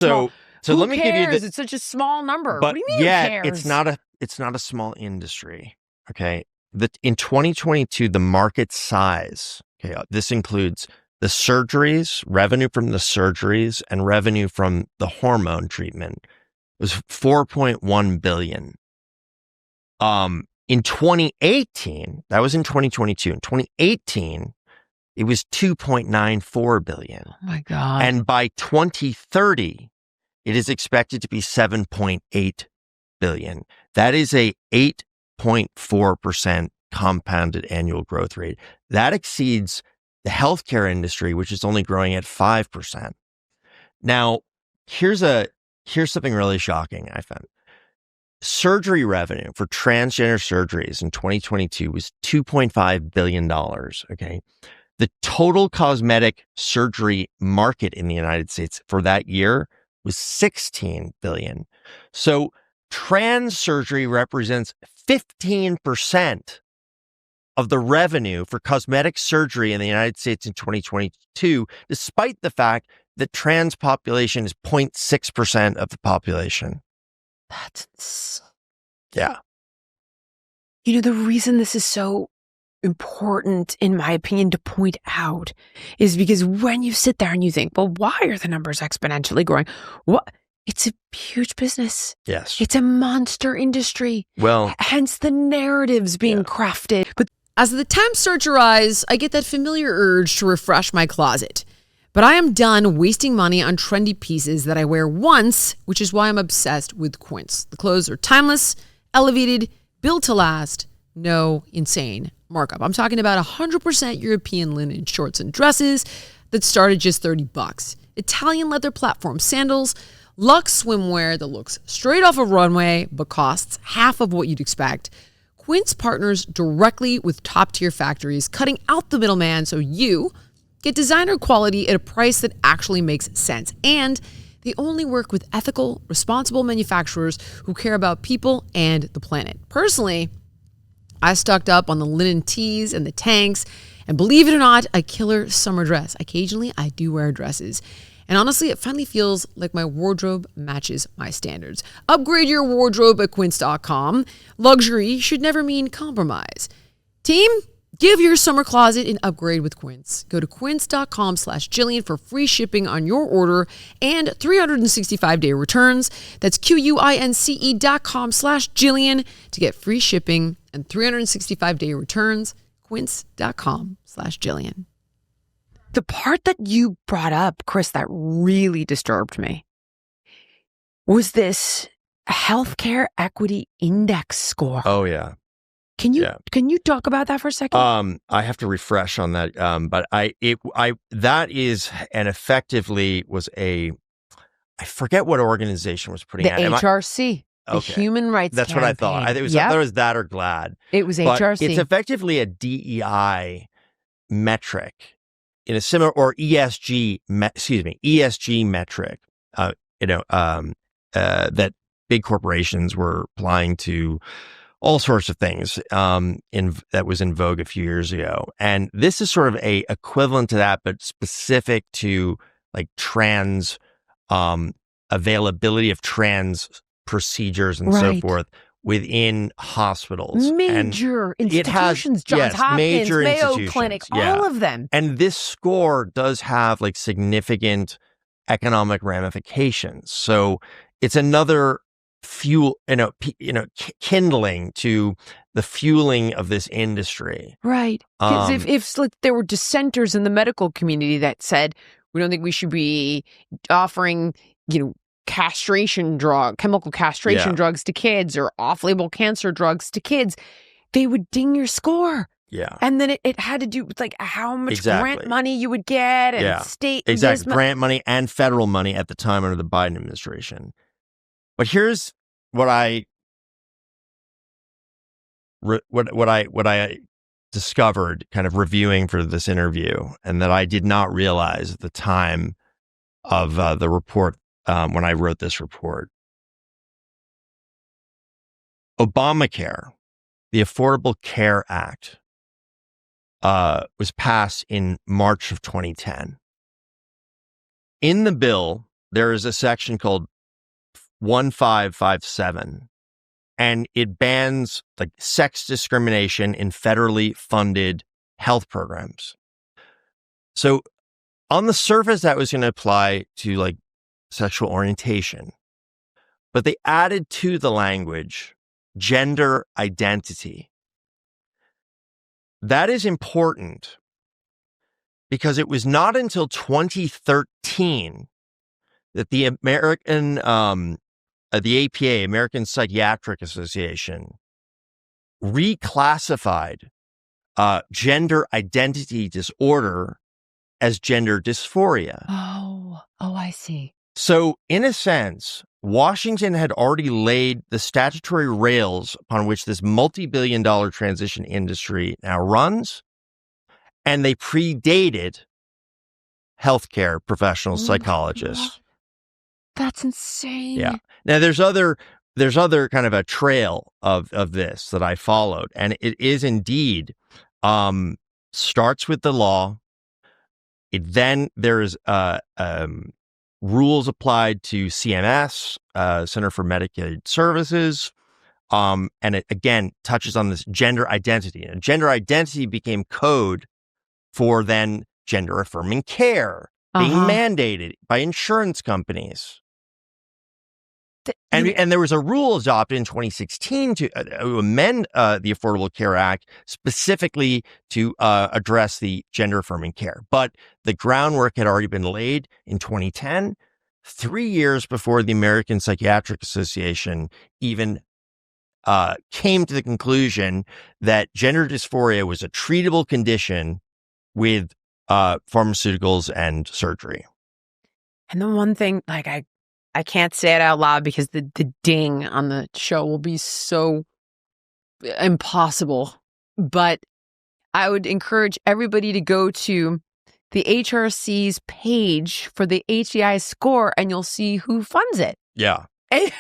So Who let me give you cares? It's such a small number. But what do you mean yet, who cares? it's not a small industry. Okay, in 2022, the market size. Okay, this includes the surgeries, revenue from the surgeries, and revenue from the hormone treatment was 4.1 billion. In 2018, that was in 2022. In 2018, it was 2.94 billion. Oh my God. And by 2030, it is expected to be 7.8 billion. That is a 8.4% compounded annual growth rate. That exceeds the healthcare industry, which is only growing at 5%. Now, here's something really shocking I found. Surgery revenue for transgender surgeries in 2022 was $2.5 billion. Okay. The total cosmetic surgery market in the United States for that year was 16 billion. So trans surgery represents 15% of the revenue for cosmetic surgery in the United States in 2022, despite the fact that trans population is 0.6% of the population. That's Yeah. You know, the reason this is so important, in my opinion, to point out is because when you sit there and you think, well, why are the numbers exponentially growing? What? It's a huge business. Yes. It's a monster industry. Well, hence the narratives being crafted. But as the temps search your eyes, I get that familiar urge to refresh my closet. But I am done wasting money on trendy pieces that I wear once, which is why I'm obsessed with Quince. The clothes are timeless, elevated, built to last, no insane markup. I'm talking about 100% European linen shorts and dresses that start at just $30. Italian leather platform sandals, luxe swimwear that looks straight off a runway but costs half of what you'd expect. Quince partners directly with top-tier factories, cutting out the middleman so you get designer quality at a price that actually makes sense. And they only work with ethical, responsible manufacturers who care about people and the planet. Personally, I stocked up on the linen tees and the tanks, and believe it or not, a killer summer dress. Occasionally, I do wear dresses. And honestly, it finally feels like my wardrobe matches my standards. Upgrade your wardrobe at quince.com. Luxury should never mean compromise. Team, give your summer closet an upgrade with Quince. Go to quince.com/Jillian for free shipping on your order and 365-day returns. That's QUINCE.com/Jillian to get free shipping and 365-day returns. Quince.com/Jillian. the part that you brought up, Chris, that really disturbed me was this healthcare equity index score. oh yeah. Can you talk about that for a second? I have to refresh on that. But that is, and effectively was I forget what organization was putting the out. HRC, the Human Rights That's Campaign. what I thought. I thought it was that or GLAD. It was But HRC. it's effectively a DEI metric in a similar, or ESG metric, that big corporations were applying to all sorts of things that was in vogue a few years ago. And this is sort of a equivalent to that, but specific to like trans availability of trans procedures and so forth within hospitals. Major institutions, Johns Hopkins, major Mayo institutions, Clinic, all of them. And this score does have like significant economic ramifications. So it's another fuel, kindling to the fueling of this industry. Right. Because if like, there were dissenters in the medical community that said, we don't think we should be offering, chemical castration drugs to kids or off-label cancer drugs to kids, they would ding your score. Yeah. And then it had to do with like how much grant money you would get and state grant money and federal money at the time under the Biden administration. But here's what I discovered kind of reviewing for this interview, and that I did not realize at the time of the report when I wrote this report. Obamacare, the Affordable Care Act, was passed in March of 2010. In the bill, there is a section called 1557, and it bans like sex discrimination in federally funded health programs. So on the surface, that was going to apply to like sexual orientation, but they added to the language gender identity. That is important because it was not until 2013 that the the APA, American Psychiatric Association, reclassified gender identity disorder as gender dysphoria. Oh, I see. So, in a sense, Washington had already laid the statutory rails upon which this multi-billion-dollar transition industry now runs, and they predated healthcare professionals, psychologists. That's insane. Yeah. Now, there's other kind of a trail of this that I followed, and it is indeed starts with the law. There's rules applied to CMS, Center for Medicaid Services, and it again touches on this gender identity. And gender identity became code for then gender affirming care being mandated by insurance companies. And there was a rule adopted in 2016 to amend the Affordable Care Act specifically to address the gender affirming care. But the groundwork had already been laid in 2010, 3 years before the American Psychiatric Association even came to the conclusion that gender dysphoria was a treatable condition with pharmaceuticals and surgery. And the one thing, like I can't say it out loud because the ding on the show will be so impossible. But I would encourage everybody to go to the HRC's page for the HEI score, and you'll see who funds it. Yeah. And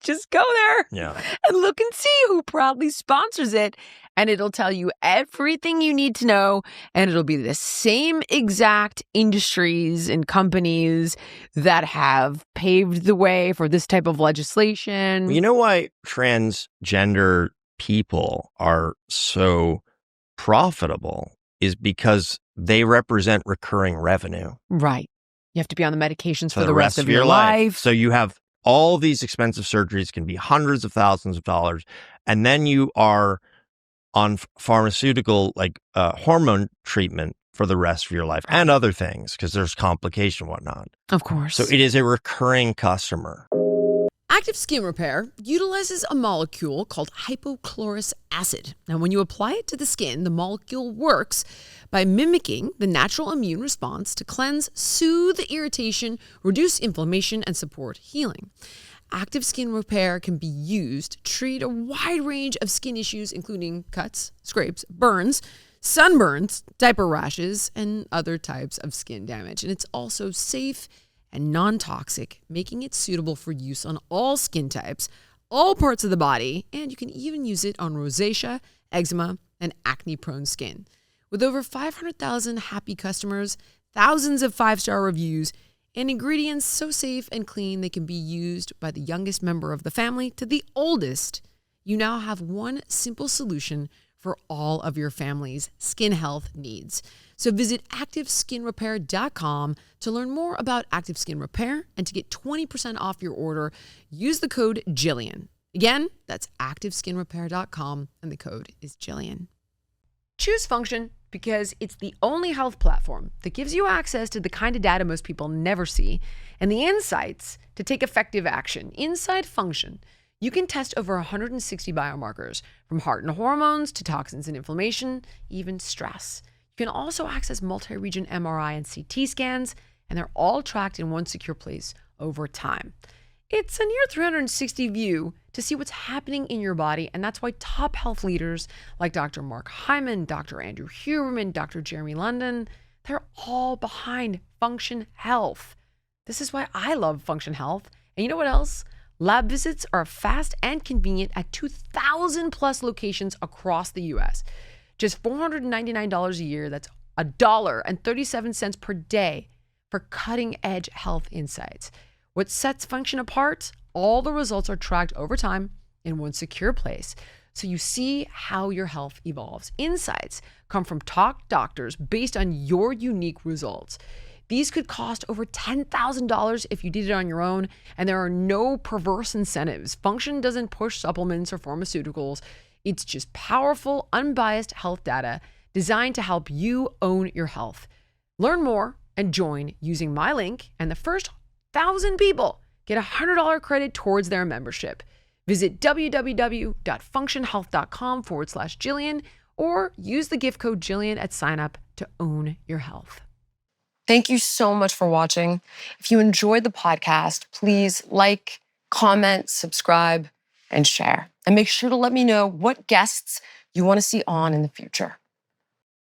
just go there and look and see who proudly sponsors it. And it'll tell you everything you need to know. And it'll be the same exact industries and companies that have paved the way for this type of legislation. You know why transgender people are so profitable is because they represent recurring revenue. Right. You have to be on the medications for the rest of your life. So you have all these expensive surgeries, can be hundreds of thousands of dollars. And then you are on pharmaceutical, like hormone treatment for the rest of your life and other things because there's complication and whatnot. Of course. So it is a recurring customer. Active Skin Repair utilizes a molecule called hypochlorous acid. Now, when you apply it to the skin, the molecule works by mimicking the natural immune response to cleanse, soothe irritation, reduce inflammation, and support healing. Active Skin Repair can be used to treat a wide range of skin issues, including cuts, scrapes, burns, sunburns, diaper rashes, and other types of skin damage. And it's also safe and non-toxic, making it suitable for use on all skin types, all parts of the body, and you can even use it on rosacea, eczema, and acne-prone skin. With over 500,000 happy customers, thousands of 5-star reviews, and ingredients so safe and clean they can be used by the youngest member of the family to the oldest, you now have one simple solution for all of your family's skin health needs. So visit ActiveSkinRepair.com to learn more about Active Skin Repair and to get 20% off your order. Use the code Jillian. Again, that's ActiveSkinRepair.com and the code is Jillian. Choose Function because it's the only health platform that gives you access to the kind of data most people never see and the insights to take effective action. Inside Function, you can test over 160 biomarkers, from heart and hormones to toxins and inflammation, even stress. You can also access multi-region MRI and CT scans, and they're all tracked in one secure place over time. It's a near 360 view to see what's happening in your body, and that's why top health leaders like Dr. Mark Hyman, Dr. Andrew Huberman, Dr. Jeremy London, they're all behind Function Health. This is why I love Function Health. And you know what else? Lab visits are fast and convenient at 2,000 plus locations across the U.S. Just $499 a year, that's $1.37 per day for cutting-edge health insights. What sets Function apart? All the results are tracked over time in one secure place, so you see how your health evolves. Insights come from top doctors based on your unique results. These could cost over $10,000 if you did it on your own, and there are no perverse incentives. Function doesn't push supplements or pharmaceuticals. It's just powerful, unbiased health data designed to help you own your health. Learn more and join using my link, and the first 1,000 people get a $100 credit towards their membership. Visit www.functionhealth.com/Jillian or use the gift code Jillian at sign up to own your health. Thank you so much for watching. If you enjoyed the podcast, please like, comment, subscribe, and share. And make sure to let me know what guests you want to see on in the future.